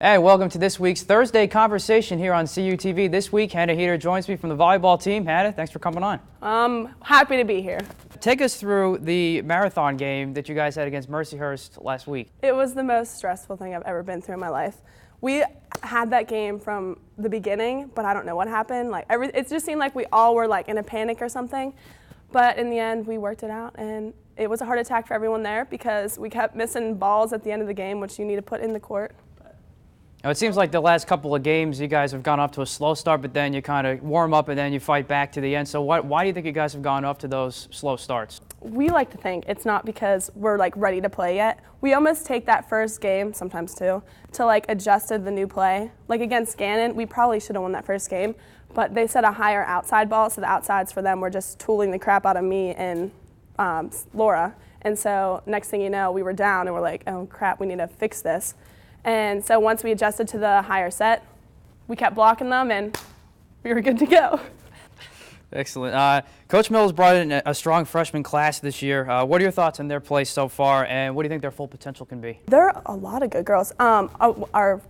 And welcome to this week's Thursday conversation here on CUTV. This week, Hannah Heeter joins me from the volleyball team. Hannah, thanks for coming on. I'm happy to be here. Take us through the marathon game that you guys had against Mercyhurst last week. It was the most stressful thing I've ever been through in my life. We had that game from the beginning, but I don't know what happened. It just seemed like we all were in a panic or something. But in the end, we worked it out, and it was a heart attack for everyone there because we kept missing balls at the end of the game, which you need to put in the court. Now, it seems like the last couple of games you guys have gone off to a slow start, but then you kind of warm up and then you fight back to the end. So why do you think you guys have gone off to those slow starts? We like to think it's not because we're ready to play yet. We almost take that first game, sometimes two, to adjust to the new play. Against Gannon, we probably should have won that first game, but they set a higher outside ball, so the outsides for them were just tooling the crap out of me and Laura. And so next thing you know, we were down and we're like, oh crap, we need to fix this. And so once we adjusted to the higher set, we kept blocking them and we were good to go. Excellent. Coach Mills brought in a strong freshman class this year. What are your thoughts on their play so far, and what do you think their full potential can be? There are a lot of good girls. Our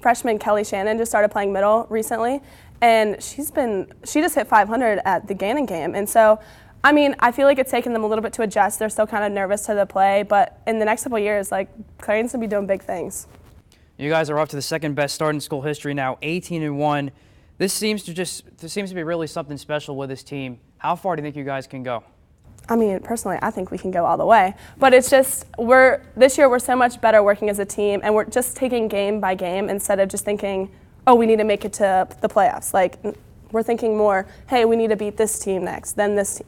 freshman Kelly Shannon just started playing middle recently, and she just hit 500 at the Gannon game. And so, I feel like it's taken them a little bit to adjust. They're still kind of nervous to the play, but in the next couple of years, Clarion's going to be doing big things. You guys are off to the second best start in school history now, 18-1. This seems to be really something special with this team. How far do you think you guys can go? Personally, I think we can go all the way. But it's just, this year we're so much better working as a team, and we're just taking game by game instead of just thinking, oh, we need to make it to the playoffs. We're thinking more, hey, we need to beat this team next, then this,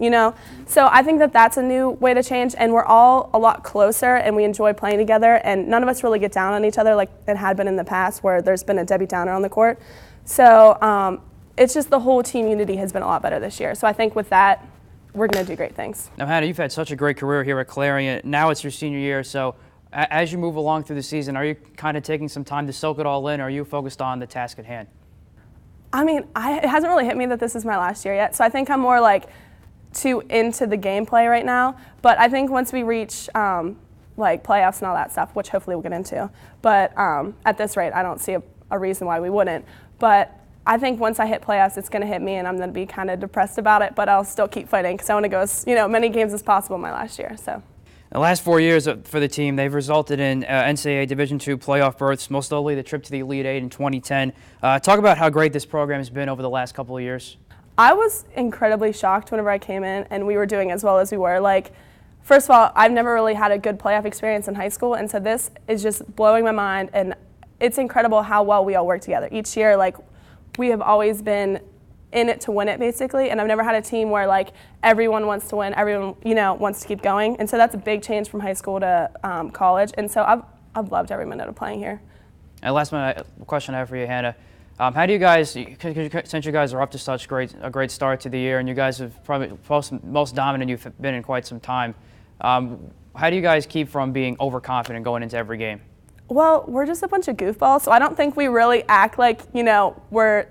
So I think that's a new way to change, and we're all a lot closer, and we enjoy playing together, and none of us really get down on each other like it had been in the past where there's been a Debbie Downer on the court. So it's just the whole team unity has been a lot better this year. So I think with that, we're going to do great things. Now, Hannah, you've had such a great career here at Clarion. Now it's your senior year, so as you move along through the season, are you kind of taking some time to soak it all in, or are you focused on the task at hand? It hasn't really hit me that this is my last year yet, so I think I'm more too into the gameplay right now. But I think once we reach playoffs and all that stuff, which hopefully we'll get into, but at this rate, I don't see a reason why we wouldn't. But I think once I hit playoffs, it's going to hit me, and I'm going to be kind of depressed about it. But I'll still keep fighting because I want to go as many games as possible my last year. So. The last 4 years for the team, they've resulted in NCAA Division II playoff berths, most notably the trip to the Elite Eight in 2010. Talk about how great this program has been over the last couple of years. I was incredibly shocked whenever I came in and we were doing as well as we were. First of all, I've never really had a good playoff experience in high school, and so this is just blowing my mind, and it's incredible how well we all work together. Each year, we have always been in it to win it, basically, and I've never had a team where everyone wants to win, everyone wants to keep going, and so that's a big change from high school to college, and so I've loved every minute of playing here. And last question I have for you, Hannah, how do you guys, since you guys are up to such a great start to the year, and you guys have probably most dominant you've been in quite some time, how do you guys keep from being overconfident going into every game? Well, we're just a bunch of goofballs, so I don't think we really act like we're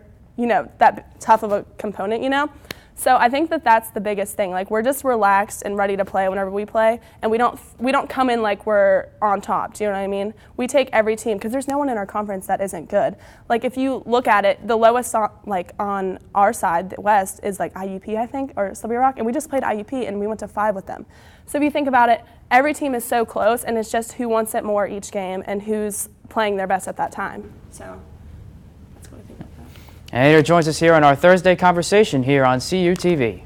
that tough of a component, So I think that's the biggest thing. We're just relaxed and ready to play whenever we play, and we don't come in like we're on top. Do you know what I mean? We take every team because there's no one in our conference that isn't good. If you look at it, the lowest on our side, the West, is IUP, I think, or Slippery Rock, and we just played IUP and we went to 5 with them. So if you think about it, every team is so close, and it's just who wants it more each game and who's playing their best at that time. So. And Heeter joins us here on our Thursday conversation here on CUTV.